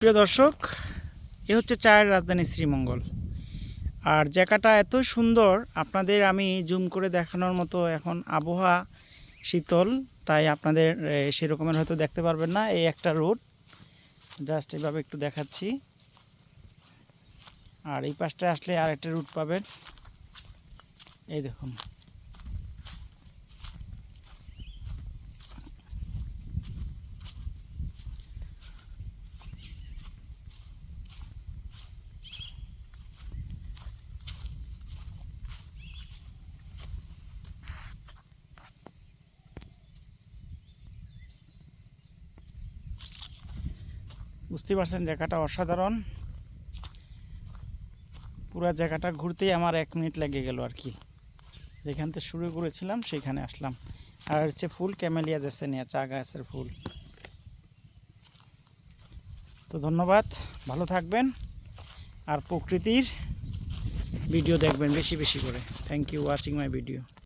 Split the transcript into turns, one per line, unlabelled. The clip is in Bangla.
প্রিয় দর্শক, এ হচ্ছে চায়ের রাজধানী শ্রীমঙ্গল। আর জায়গাটা এত সুন্দর, আপনাদের আমি জুম করে দেখানোর মতো এখন আবহাওয়া শীতল, তাই আপনাদের সেরকমের হয়তো দেখতে পারবেন না। এই একটা রোড, জাস্ট এভাবে একটু দেখাচ্ছি। আর এই পাশটা আসলে আর একটা রুট পাবেন, এই দেখুন। বুঝতে পারছেন জায়গাটা অসাধারণ। পুরো জায়গাটা ঘুরতেই আমার 1 মিনিট লেগে গেল আর কি। যেখান থেকে শুরু করেছিলাম সেখানে আসলাম। আর হচ্ছে ফুল ক্যামেলিয়া জেসেনিয়া, চা গাছের ফুল। তো ধন্যবাদ, ভালো থাকবেন আর প্রকৃতির ভিডিও দেখবেন বেশি বেশি করে। Thank you watching my video.